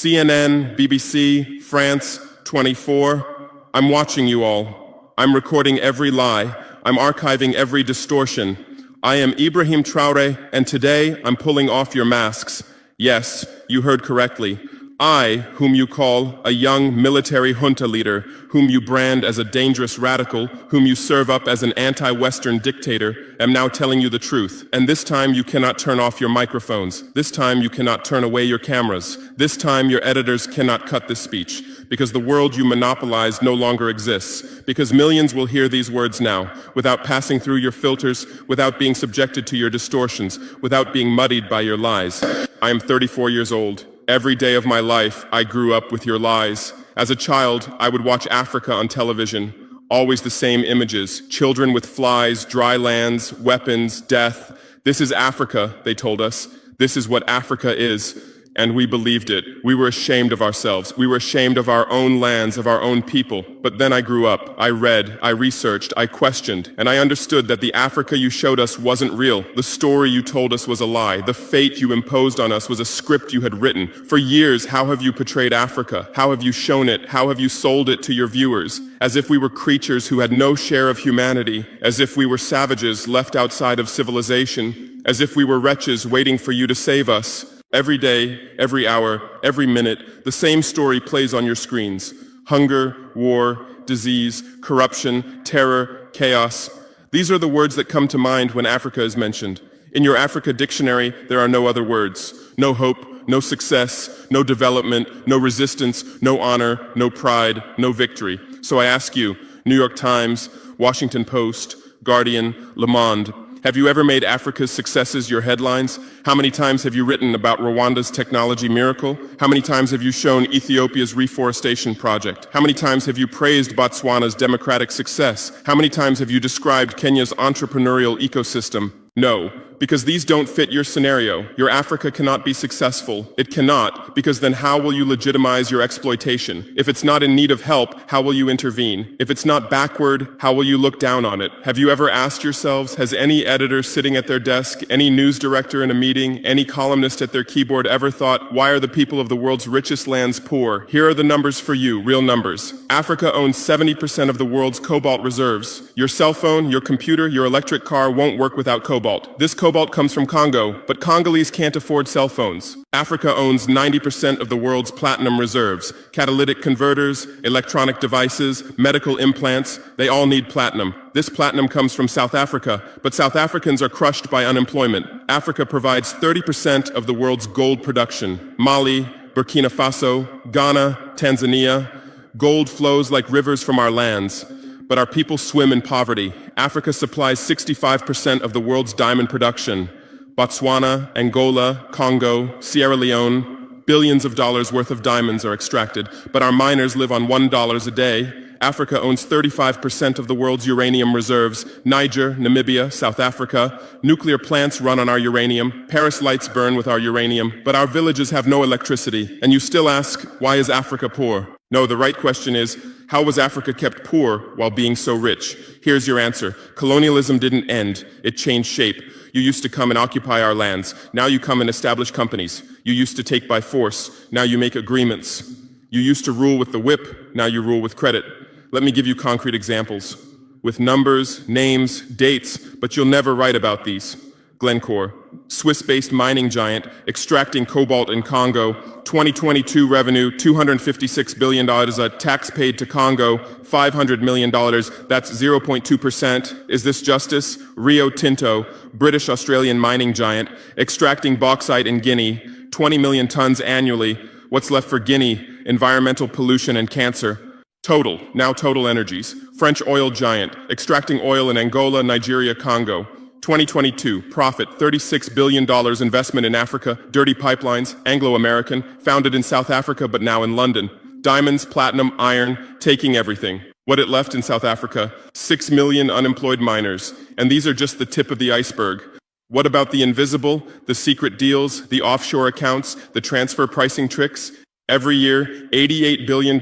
CNN, BBC, France, 24. I'm watching you all. I'm recording every lie. I'm archiving every distortion. I am Ibrahim Traore, and today I'm pulling off your masks. Yes, you heard correctly. I, whom you call a young military junta leader, whom you brand as a dangerous radical, whom you serve up as an anti-Western dictator, am now telling you the truth. And this time you cannot turn off your microphones. This time you cannot turn away your cameras. This time your editors cannot cut this speech. Because the world you monopolize no longer exists. Because millions will hear these words now, without passing through your filters, without being subjected to your distortions, without being muddied by your lies. I am 34 years old. Every day of my life, I grew up with your lies. As a child, I would watch Africa on television. Always the same images. Children with flies, dry lands, weapons, death. This is Africa, they told us. This is what Africa is. And we believed it. We were ashamed of ourselves. We were ashamed of our own lands, of our own people. But then I grew up. I read, I researched, I questioned, and I understood that the Africa you showed us wasn't real. The story you told us was a lie. The fate you imposed on us was a script you had written. For years, how have you portrayed Africa? How have you shown it? How have you sold it to your viewers? As if we were creatures who had no share of humanity, as if we were savages left outside of civilization, as if we were wretches waiting for you to save us. Every day, every hour, every minute, the same story plays on your screens. Hunger, war, disease, corruption, terror, chaos. These are the words that come to mind when Africa is mentioned. In your Africa dictionary, there are no other words. No hope, no success, no development, no resistance, no honor, no pride, no victory. So I ask you, New York Times, Washington Post, Guardian, Le Monde, have you ever made Africa's successes your headlines? How many times have you written about Rwanda's technology miracle? How many times have you shown Ethiopia's reforestation project? How many times have you praised Botswana's democratic success? How many times have you described Kenya's entrepreneurial ecosystem? No, because these don't fit your scenario. Your Africa cannot be successful. It cannot, because then how will you legitimize your exploitation? If it's not in need of help, how will you intervene? If it's not backward, how will you look down on it? Have you ever asked yourselves, has any editor sitting at their desk, any news director in a meeting, any columnist at their keyboard ever thought, why are the people of the world's richest lands poor? Here are the numbers for you, real numbers. Africa owns 70% of the world's cobalt reserves. Your cell phone, your computer, your electric car won't work without cobalt. This cobalt comes from Congo, but Congolese can't afford cell phones. Africa owns 90% of the world's platinum reserves. Catalytic converters, electronic devices, medical implants, they all need platinum. This platinum comes from South Africa, but South Africans are crushed by unemployment. Africa provides 30% of the world's gold production. Mali, Burkina Faso, Ghana, Tanzania. Gold flows like rivers from our lands. But our people swim in poverty. Africa supplies 65% of the world's diamond production. Botswana, Angola, Congo, Sierra Leone, billions of dollars worth of diamonds are extracted, but our miners live on $1 a day. Africa owns 35% of the world's uranium reserves. Niger, Namibia, South Africa. Nuclear plants run on our uranium. Paris lights burn with our uranium, but our villages have no electricity. And you still ask, why is Africa poor? No, the right question is, how was Africa kept poor while being so rich? Here's your answer. Colonialism didn't end. It changed shape. You used to come and occupy our lands. Now you come and establish companies. You used to take by force. Now you make agreements. You used to rule with the whip. Now you rule with credit. Let me give you concrete examples. With numbers, names, dates, but you'll never write about these. Glencore, Swiss-based mining giant, extracting cobalt in Congo. 2022 revenue, $256 billion, a tax paid to Congo, $500 million, that's 0.2%. Is this justice? Rio Tinto, British-Australian mining giant, extracting bauxite in Guinea, 20 million tons annually. What's left for Guinea? Environmental pollution and cancer. Total, now Total Energies, French oil giant, extracting oil in Angola, Nigeria, Congo. 2022, profit, $36 billion investment in Africa, dirty pipelines, Anglo-American, founded in South Africa but now in London. Diamonds, platinum, iron, taking everything. What it left in South Africa? 6 million unemployed miners. And these are just the tip of the iceberg. What about the invisible, the secret deals, the offshore accounts, the transfer pricing tricks? Every year, $88 billion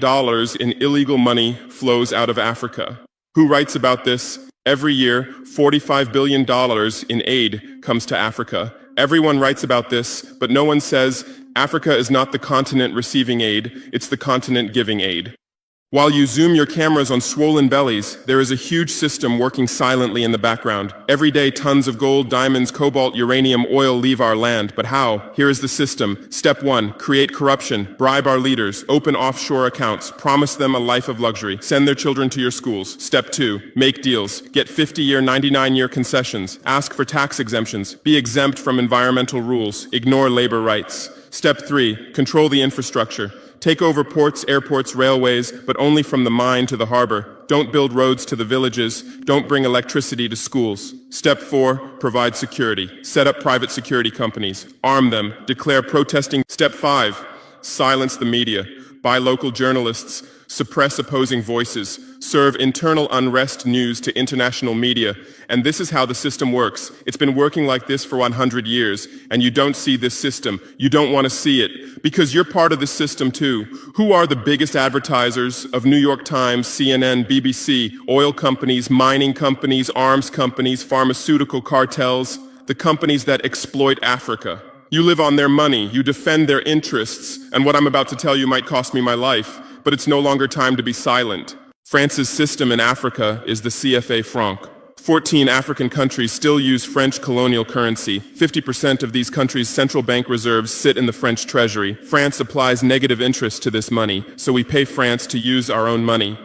in illegal money flows out of Africa. Who writes about this? Every year, $45 billion in aid comes to Africa. Everyone writes about this, but no one says Africa is not the continent receiving aid, it's the continent giving aid. While you zoom your cameras on swollen bellies, there is a huge system working silently in the background. Every day, tons of gold, diamonds, cobalt, uranium, oil leave our land. But how? Here is the system. Step 1, create corruption, bribe our leaders, open offshore accounts, promise them a life of luxury, send their children to your schools. Step 2, make deals, get 50-year, 99-year concessions, ask for tax exemptions, be exempt from environmental rules, ignore labor rights. Step 3, control the infrastructure. Take over ports, airports, railways, but only from the mine to the harbor. Don't build roads to the villages. Don't bring electricity to schools. Step 4, provide security. Set up private security companies. Arm them. Declare protesting. Step 5, silence the media. Buy local journalists. Suppress opposing voices. Serve internal unrest news to international media. And this is how the system works. It's been working like this for 100 years, and you don't see this system. You don't want to see it, because you're part of the system too. Who are the biggest advertisers of New York Times, CNN, BBC, oil companies, mining companies, arms companies, pharmaceutical cartels, the companies that exploit Africa? You live on their money, you defend their interests, and what I'm about to tell you might cost me my life, but it's no longer time to be silent. France's system in Africa is the CFA franc. 14 African countries still use French colonial currency. 50% of these countries' central bank reserves sit in the French treasury. France applies negative interest to this money, so we pay France to use our own money.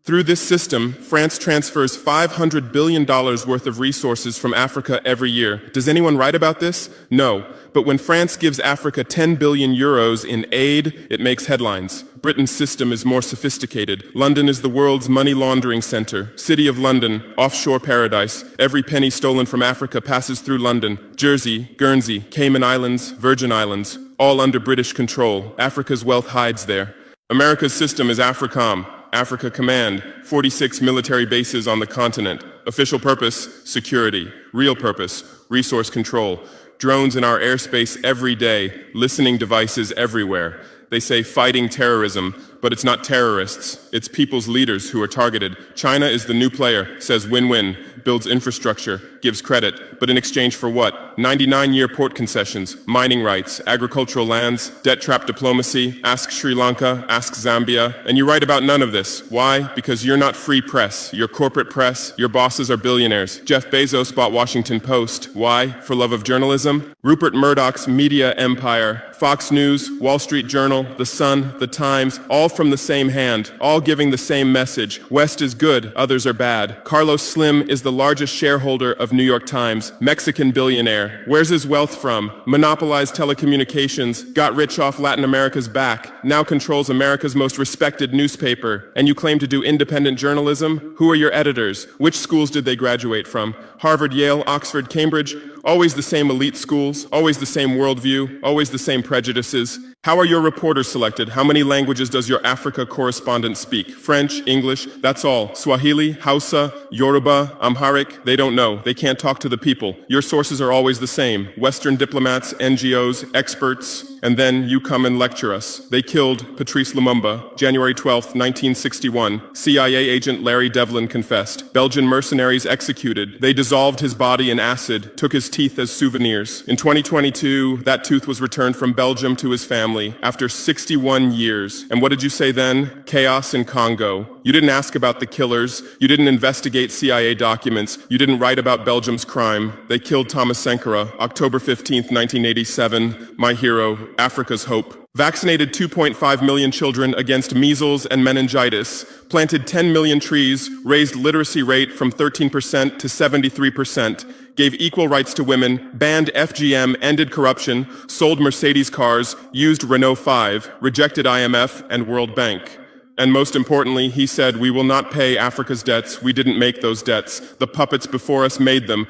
Through this system, France transfers $500 billion worth of resources from Africa every year. Does anyone write about this? No. But when France gives Africa 10 billion euros in aid, it makes headlines. Britain's system is more sophisticated. London is the world's money laundering center. City of London, offshore paradise. Every penny stolen from Africa passes through London. Jersey, Guernsey, Cayman Islands, Virgin Islands, all under British control. Africa's wealth hides there. America's system is AFRICOM, Africa Command, 46 military bases on the continent. Official purpose, security. Real purpose, resource control. Drones in our airspace every day, listening devices everywhere. They say fighting terrorism, but it's not terrorists, it's people's leaders who are targeted. China is the new player, says win-win, builds infrastructure, gives credit, but in exchange for what? 99-year port concessions, mining rights, agricultural lands, debt-trap diplomacy, ask Sri Lanka, ask Zambia, and you write about none of this. Why? Because you're not free press, you're corporate press, your bosses are billionaires. Jeff Bezos bought Washington Post. Why? For love of journalism? Rupert Murdoch's media empire, Fox News, Wall Street Journal, The Sun, The Times, all from the same hand, all giving the same message. West is good, others are bad. Carlos Slim is the largest shareholder of New York Times, Mexican billionaire. Where's his wealth from? Monopolized telecommunications, got rich off Latin America's back, now controls America's most respected newspaper. And you claim to do independent journalism? Who are your editors? Which schools did they graduate from? Harvard, Yale, Oxford, Cambridge? Always the same elite schools, always the same worldview, always the same prejudices. How are your reporters selected? How many languages does your Africa correspondent speak? French, English, that's all. Swahili, Hausa, Yoruba, Amharic, they don't know. They can't talk to the people. Your sources are always the same. Western diplomats, NGOs, experts, and then you come and lecture us. They killed Patrice Lumumba, January 12, 1961. CIA agent Larry Devlin confessed. Belgian mercenaries executed. They dissolved his body in acid, took his teeth as souvenirs. In 2022, that tooth was returned from Belgium to his family after 61 years. And what did you say then? Chaos in Congo. You didn't ask about the killers. You didn't investigate CIA documents. You didn't write about Belgium's crime. They killed Thomas Sankara, October 15, 1987. My hero, Africa's hope. Vaccinated 2.5 million children against measles and meningitis, planted 10 million trees, raised literacy rate from 13% to 73%, gave equal rights to women, banned FGM, ended corruption, sold Mercedes cars, used Renault 5, rejected IMF and World Bank. And most importantly, he said, we will not pay Africa's debts. We didn't make those debts. The puppets before us made them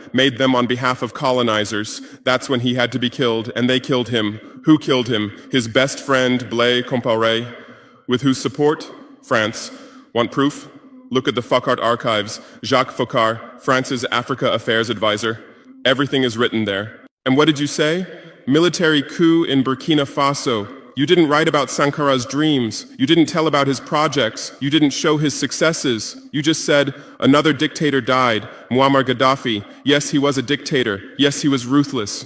on behalf of colonizers. That's when he had to be killed, and they killed him. Who killed him? His best friend, Blaise Compaoré. With whose support? France. Want proof? Look at the Focart archives. Jacques Faucard, France's Africa Affairs advisor. Everything is written there. And what did you say? Military coup in Burkina Faso. You didn't write about Sankara's dreams. You didn't tell about his projects. You didn't show his successes. You just said, another dictator died, Muammar Gaddafi. Yes, he was a dictator. Yes, he was ruthless.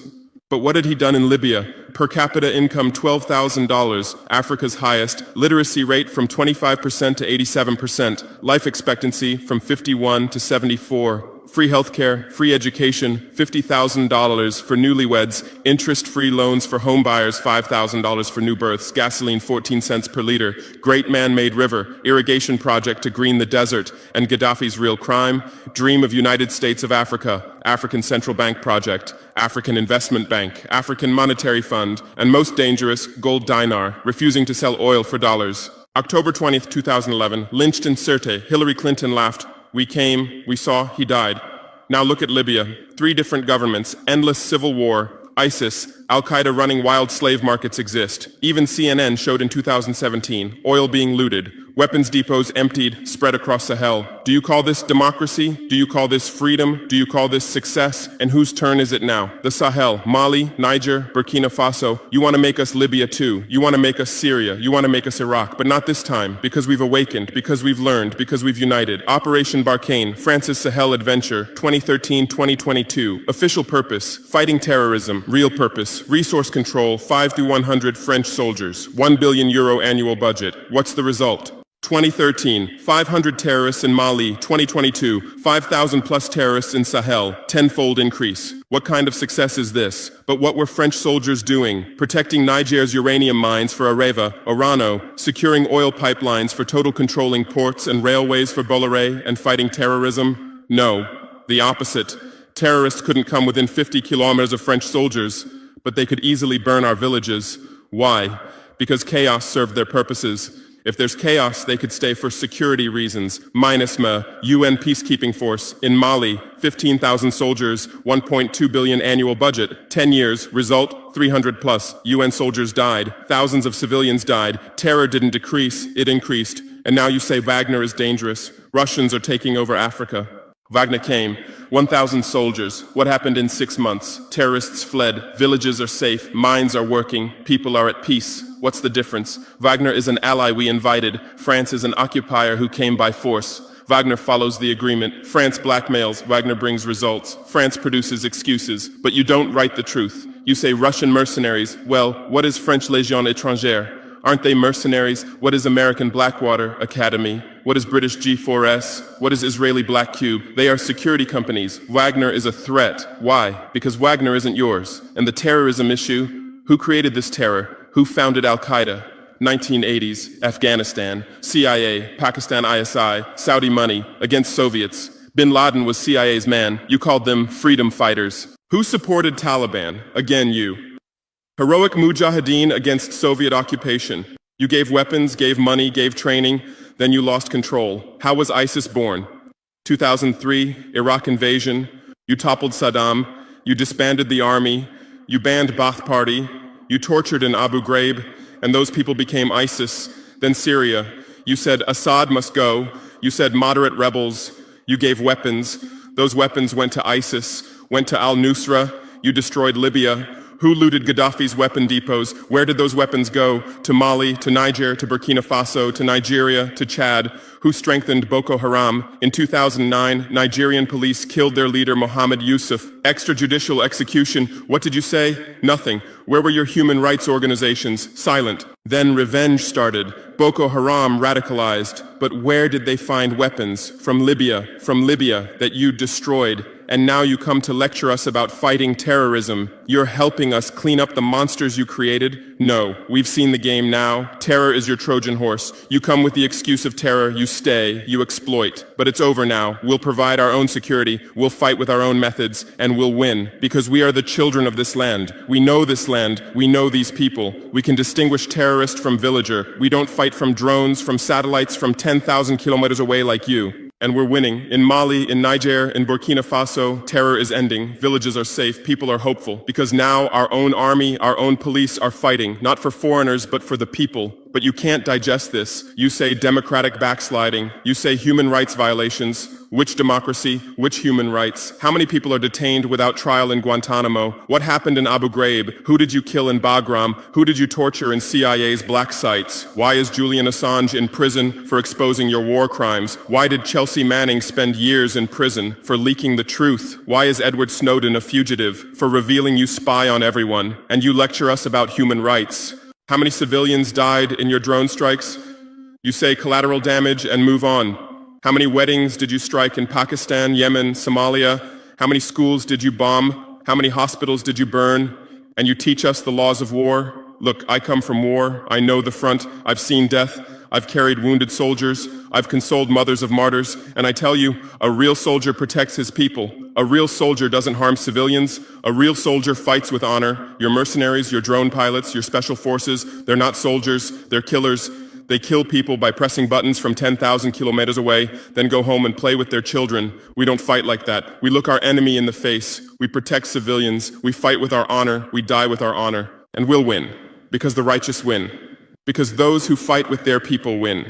But what had he done in Libya? Per capita income $12,000, Africa's highest, literacy rate from 25% to 87%, life expectancy from 51 to 74, free healthcare, free education, $50,000 for newlyweds, interest-free loans for homebuyers, $5,000 for new births, gasoline 14 cents per liter, great man-made river, irrigation project to green the desert, and Gaddafi's real crime, dream of United States of Africa, African Central Bank project, African Investment Bank, African Monetary Fund, and most dangerous, gold dinar, refusing to sell oil for dollars. October 20th, 2011, lynched in Sirte, Hillary Clinton laughed. We came, we saw, he died. Now look at Libya. 3 different governments, endless civil war, ISIS, Al-Qaeda running wild slave markets exist. Even CNN showed in 2017, oil being looted, weapons depots emptied, spread across Sahel. Do you call this democracy? Do you call this freedom? Do you call this success? And whose turn is it now? The Sahel, Mali, Niger, Burkina Faso. You want to make us Libya too. You want to make us Syria. You want to make us Iraq. But not this time, because we've awakened, because we've learned, because we've united. Operation Barkhane, France's Sahel adventure, 2013-2022. Official purpose, fighting terrorism. Real purpose, resource control, 5 through 100 French soldiers. €1 billion annual budget. What's the result? 2013, 500 terrorists in Mali. 2022, 5,000 plus terrorists in Sahel, tenfold increase. What kind of success is this? But what were French soldiers doing? Protecting Niger's uranium mines for Areva, Orano, securing oil pipelines for total controlling ports and railways for Bolloré, and fighting terrorism? No, the opposite. Terrorists couldn't come within 50 kilometers of French soldiers, but they could easily burn our villages. Why? Because chaos served their purposes. If there's chaos, they could stay for security reasons. MINUSMA, UN peacekeeping force. In Mali, 15,000 soldiers, 1.2 billion annual budget. 10 years, result, 300 plus. UN soldiers died. Thousands of civilians died. Terror didn't decrease, it increased. And now you say Wagner is dangerous. Russians are taking over Africa. Wagner came, 1,000 soldiers. What happened in 6 months? Terrorists fled, villages are safe, mines are working, people are at peace. What's the difference? Wagner is an ally we invited. France is an occupier who came by force. Wagner follows the agreement. France blackmails, Wagner brings results. France produces excuses, but you don't write the truth. You say Russian mercenaries. Well, what is French Légion étrangère? Aren't they mercenaries? What is American Blackwater Academy? What is British G4S? What is Israeli Black Cube? They are security companies. Wagner is a threat. Why? Because Wagner isn't yours. And the terrorism issue? Who created this terror? Who founded Al-Qaeda? 1980s, Afghanistan, CIA, Pakistan ISI, Saudi money, against Soviets. Bin Laden was CIA's man. You called them freedom fighters. Who supported Taliban? Again, you. Heroic mujahideen against Soviet occupation. You gave weapons, gave money, gave training, then you lost control. How was ISIS born? 2003, Iraq invasion. You toppled Saddam. You disbanded the army. You banned Ba'ath Party. You tortured in Abu Ghraib, and those people became ISIS. Then Syria. You said Assad must go. You said moderate rebels. You gave weapons. Those weapons went to ISIS, went to al-Nusra. You destroyed Libya. Who looted Gaddafi's weapon depots? Where did those weapons go? To Mali, to Niger, to Burkina Faso, to Nigeria, to Chad? Who strengthened Boko Haram? In 2009, Nigerian police killed their leader Mohammed Yusuf. Extrajudicial execution. What did you say? Nothing. Where were your human rights organizations? Silent. Then revenge started. Boko Haram radicalized. But where did they find weapons? From Libya that you destroyed. And now you come to lecture us about fighting terrorism. You're helping us clean up the monsters you created? No, we've seen the game now. Terror is your Trojan horse. You come with the excuse of terror, you stay, you exploit. But it's over now. We'll provide our own security, we'll fight with our own methods, and we'll win. Because we are the children of this land. We know this land, we know these people. We can distinguish terrorist from villager. We don't fight from drones, from satellites, from 10,000 kilometers away like you. And we're winning. In Mali, in Niger, in Burkina Faso, terror is ending. Villages are safe. People are hopeful. Because now our own army, our own police are fighting, not for foreigners, but for the people. But you can't digest this. You say democratic backsliding. You say human rights violations. Which democracy? Which human rights? How many people are detained without trial in Guantanamo? What happened in Abu Ghraib? Who did you kill in Bagram? Who did you torture in CIA's black sites? Why is Julian Assange in prison for exposing your war crimes? Why did Chelsea Manning spend years in prison for leaking the truth? Why is Edward Snowden a fugitive for revealing you spy on everyone? And you lecture us about human rights. How many civilians died in your drone strikes? You say collateral damage and move on. How many weddings did you strike in Pakistan, Yemen, Somalia? How many schools did you bomb? How many hospitals did you burn? And you teach us the laws of war? Look, I come from war. I know the front. I've seen death. I've carried wounded soldiers. I've consoled mothers of martyrs. And I tell you, a real soldier protects his people. A real soldier doesn't harm civilians. A real soldier fights with honor. Your mercenaries, your drone pilots, your special forces, they're not soldiers, they're killers. They kill people by pressing buttons from 10,000 kilometers away, then go home and play with their children. We don't fight like that. We look our enemy in the face. We protect civilians. We fight with our honor. We die with our honor. And we'll win. Because the righteous win. Because those who fight with their people win.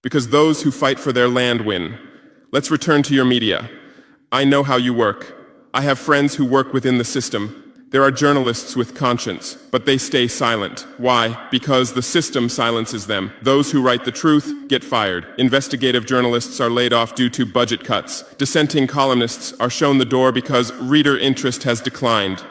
Because those who fight for their land win. Let's return to your media. I know how you work. I have friends who work within the system. There are journalists with conscience, but they stay silent. Why? Because the system silences them. Those who write the truth get fired. Investigative journalists are laid off due to budget cuts. Dissenting columnists are shown the door because reader interest has declined.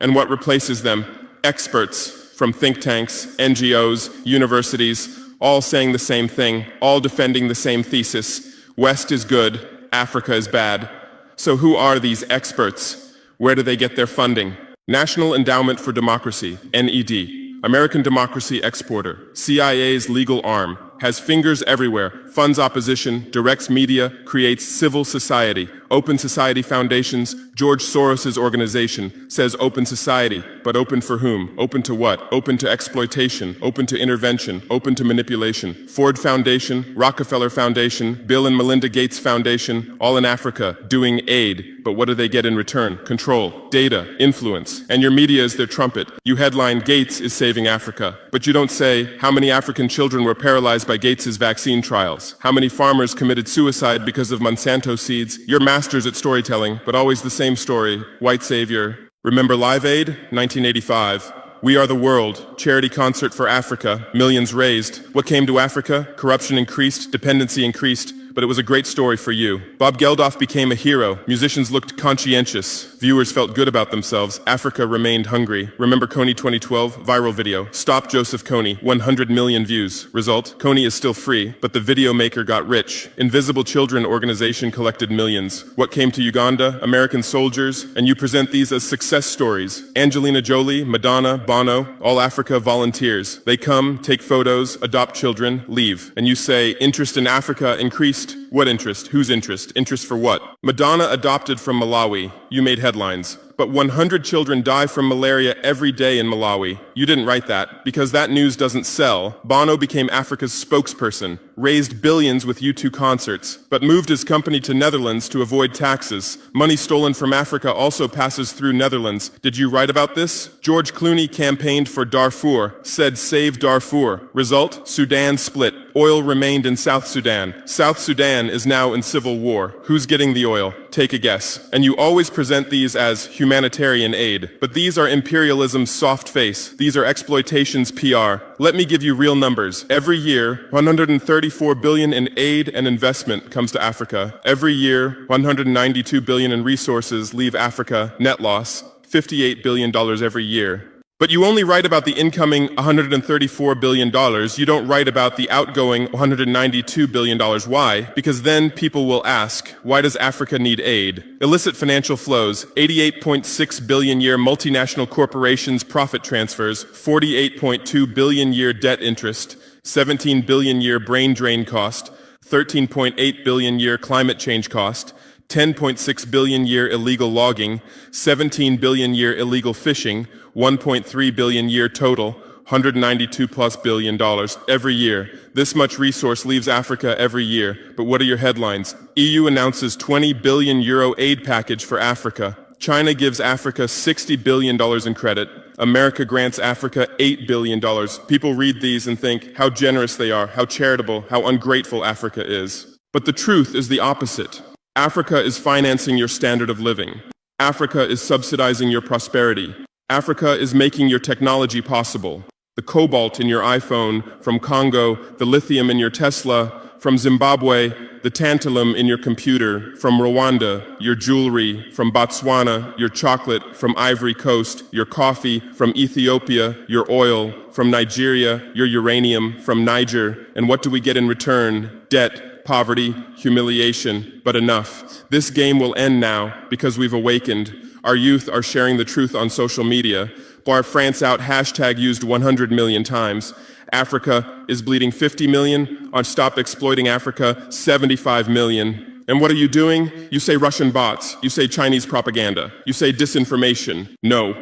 And what replaces them? Experts from think tanks, NGOs, universities, all saying the same thing, all defending the same thesis. West is good, Africa is bad. So who are these experts? Where do they get their funding? National Endowment for Democracy, NED, American democracy exporter, CIA's legal arm, has fingers everywhere, funds opposition, directs media, creates civil society. Open Society Foundations, George Soros's organization, says open society, but open for whom? Open to what? Open to exploitation, open to intervention, open to manipulation. Ford Foundation, Rockefeller Foundation, Bill and Melinda Gates Foundation, all in Africa, doing aid. But what do they get in return? Control, data, influence. And your media is their trumpet. You headline, Gates is saving Africa. But you don't say, how many African children were paralyzed by Gates's vaccine trials? How many farmers committed suicide because of Monsanto seeds? You're masters at storytelling, but always the same story. White savior. Remember Live Aid? 1985. We Are the World, charity concert for Africa, millions raised. What came to Africa? Corruption increased, dependency increased. But it was a great story for you. Bob Geldof became a hero. Musicians looked conscientious. Viewers felt good about themselves. Africa remained hungry. Remember Kony 2012? Viral video. Stop Joseph Kony. 100 million views. Result? Kony is still free, but the video maker got rich. Invisible Children organization collected millions. What came to Uganda? American soldiers. And you present these as success stories. Angelina Jolie, Madonna, Bono, all Africa volunteers. They come, take photos, adopt children, leave. And you say, interest in Africa increased. What interest? Whose interest? Interest for what? Madonna adopted from Malawi. You made headlines. But 100 children die from malaria every day in Malawi. You didn't write that, because that news doesn't sell. Bono became Africa's spokesperson, raised billions with U2 concerts, but moved his company to Netherlands to avoid taxes. Money stolen from Africa also passes through Netherlands. Did you write about this? George Clooney campaigned for Darfur, said save Darfur. Result? Sudan split. Oil remained in South Sudan. South Sudan is now in civil war. Who's getting the oil? Take a guess. And you always present these as humanitarian aid. But these are imperialism's soft face. These are exploitation's PR. Let me give you real numbers. Every year, 134 billion in aid and investment comes to Africa. Every year, 192 billion in resources leave Africa, net loss, $58 billion every year. But you only write about the incoming $134 billion. You don't write about the outgoing $192 billion. Why? Because then people will ask, why does Africa need aid? Illicit financial flows, 88.6 billion year multinational corporations profit transfers, 48.2 billion year debt interest, 17 billion year brain drain cost, 13.8 billion year climate change cost, 10.6 billion year illegal logging, 17 billion year illegal fishing, 1.3 billion year total, $192+ billion every year. This much resource leaves Africa every year. But what are your headlines? EU announces 20 billion euro aid package for Africa. China gives Africa $60 billion in credit. America grants Africa $8 billion. People read these and think how generous they are, how charitable, how ungrateful Africa is. But the truth is the opposite. Africa is financing your standard of living. Africa is subsidizing your prosperity. Africa is making your technology possible. The cobalt in your iPhone, from Congo, the lithium in your Tesla, from Zimbabwe, the tantalum in your computer, from Rwanda, your jewelry, from Botswana, your chocolate, from Ivory Coast, your coffee, from Ethiopia, your oil, from Nigeria, your uranium, from Niger. And what do we get in return? Debt, poverty, humiliation, but enough. This game will end now because we've awakened. Our youth are sharing the truth on social media. Bar France out hashtag used 100 million times. Africa is bleeding 50 million. On Stop Exploiting Africa, 75 million. And what are you doing? You say Russian bots. You say Chinese propaganda. You say disinformation. No.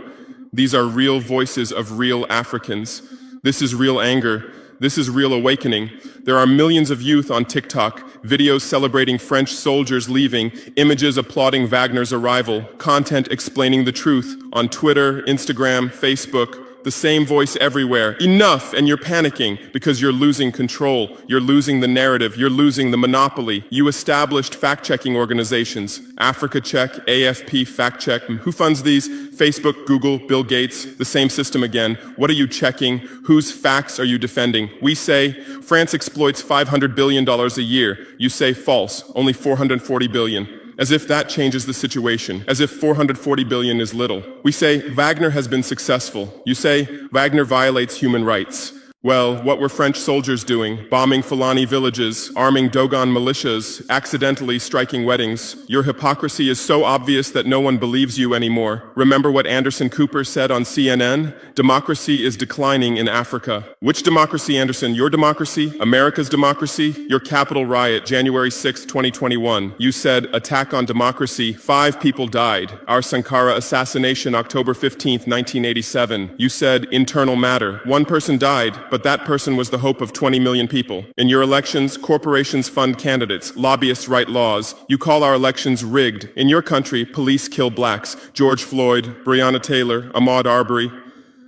These are real voices of real Africans. This is real anger. This is real awakening. There are millions of youth on TikTok, videos celebrating French soldiers leaving, images applauding Wagner's arrival, content explaining the truth on Twitter, Instagram, Facebook. The same voice everywhere. Enough! And you're panicking because you're losing control. You're losing the narrative. You're losing the monopoly. You established fact-checking organizations. Africa Check, AFP Fact Check. Who funds these? Facebook, Google, Bill Gates. The same system again. What are you checking? Whose facts are you defending? We say France exploits $500 billion a year. You say false. Only $440 billion. As if that changes the situation, as if 440 billion is little. We say Wagner has been successful. You say Wagner violates human rights. Well, what were French soldiers doing? Bombing Fulani villages, arming Dogon militias, accidentally striking weddings. Your hypocrisy is so obvious that no one believes you anymore. Remember what Anderson Cooper said on CNN? Democracy is declining in Africa. Which democracy, Anderson? Your democracy? America's democracy? Your Capitol riot, January 6, 2021. You said, attack on democracy. 5 people died. Our Sankara assassination, October 15, 1987. You said, internal matter. 1 person died, but that person was the hope of 20 million people. In your elections, corporations fund candidates, lobbyists write laws. You call our elections rigged. In your country, police kill blacks. George Floyd, Breonna Taylor, Ahmaud Arbery.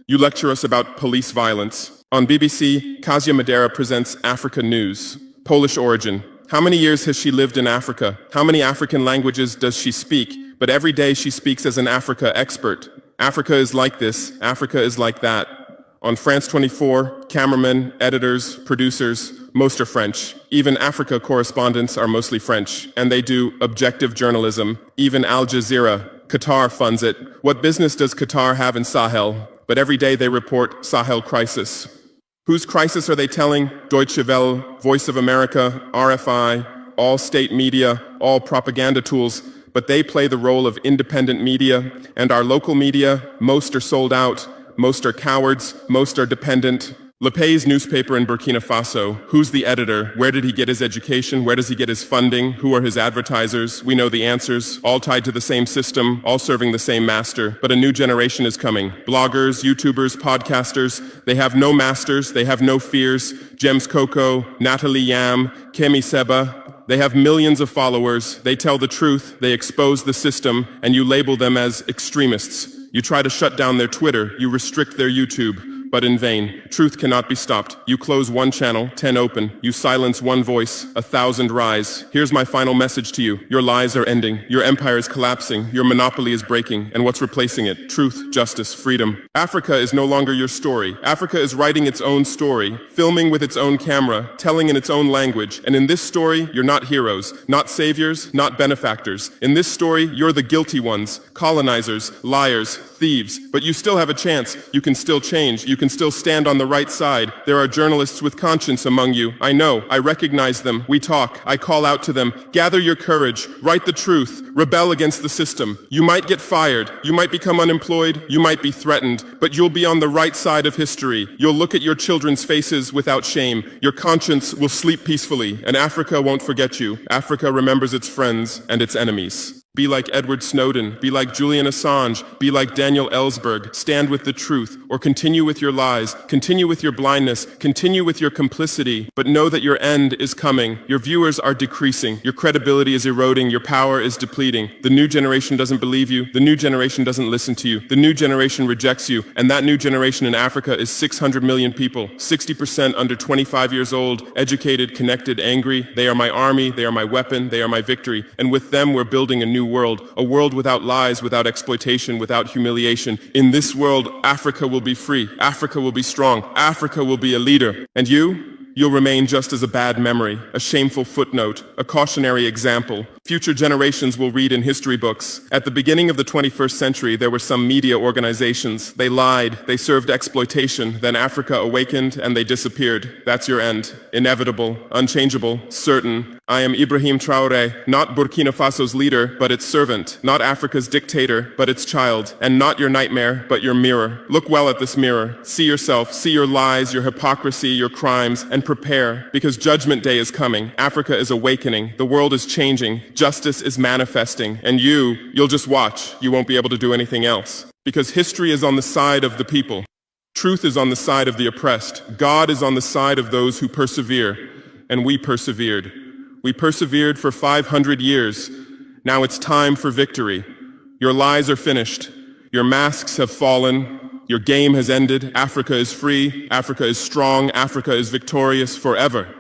You lecture us about police violence. On BBC, Kasia Madera presents Africa News. Polish origin. How many years has she lived in Africa? How many African languages does she speak? But every day she speaks as an Africa expert. Africa is like this. Africa is like that. On France 24, cameramen, editors, producers, most are French. Even Africa correspondents are mostly French, and they do objective journalism. Even Al Jazeera. Qatar funds it. What business does Qatar have in Sahel? But every day they report Sahel crisis. Whose crisis are they telling? Deutsche Welle, Voice of America, RFI, all state media, all propaganda tools. But they play the role of independent media, and our local media, most are sold out. Most are cowards, most are dependent. Lepay's newspaper in Burkina Faso, who's the editor? Where did he get his education? Where does he get his funding? Who are his advertisers? We know the answers, all tied to the same system, all serving the same master. But a new generation is coming. Bloggers, YouTubers, podcasters, they have no masters, they have no fears. James Coco, Natalie Yam, Kemi Seba, they have millions of followers. They tell the truth, they expose the system, and you label them as extremists. You try to shut down their Twitter, you restrict their YouTube, but in vain. Truth cannot be stopped. You close 1 channel, 10 open. You silence 1 voice, 1,000 rise. Here's my final message to you. Your lies are ending. Your empire is collapsing. Your monopoly is breaking. And what's replacing it? Truth, justice, freedom. Africa is no longer your story. Africa is writing its own story, filming with its own camera, telling in its own language. And in this story, you're not heroes, not saviors, not benefactors. In this story, you're the guilty ones, colonizers, liars, thieves. But you still have a chance. You can still change. You can still stand on the right side. There are journalists with conscience among you. I know. I recognize them. We talk. I call out to them. Gather your courage. Write the truth. Rebel against the system. You might get fired. You might become unemployed. You might be threatened. But you'll be on the right side of history. You'll look at your children's faces without shame. Your conscience will sleep peacefully. And Africa won't forget you. Africa remembers its friends and its enemies. Be like Edward Snowden, be like Julian Assange, be like Daniel Ellsberg, stand with the truth, or continue with your lies, continue with your blindness, continue with your complicity, but know that your end is coming. Your viewers are decreasing, your credibility is eroding, your power is depleting. The new generation doesn't believe you, the new generation doesn't listen to you, the new generation rejects you, and that new generation in Africa is 600 million people, 60% under 25 years old, educated, connected, angry. They are my army, they are my weapon, they are my victory, and with them we're building a new world, a world without lies, without exploitation, without humiliation. In this world, Africa will be free, Africa will be strong, Africa will be a leader. And you'll remain just as a bad memory, a shameful footnote, a cautionary example. Future generations will read in history books. At the beginning of the 21st century, there were some media organizations. They lied, they served exploitation, then Africa awakened and they disappeared. That's your end. Inevitable, unchangeable, certain. I am Ibrahim Traore, not Burkina Faso's leader, but its servant, not Africa's dictator, but its child, and not your nightmare, but your mirror. Look well at this mirror. See yourself, see your lies, your hypocrisy, your crimes, and prepare, because Judgment Day is coming. Africa is awakening. The world is changing. Justice is manifesting. And you'll just watch. You won't be able to do anything else. Because history is on the side of the people. Truth is on the side of the oppressed. God is on the side of those who persevere. And we persevered. We persevered for 500 years. Now it's time for victory. Your lies are finished. Your masks have fallen. Your game has ended. Africa is free. Africa is strong. Africa is victorious forever.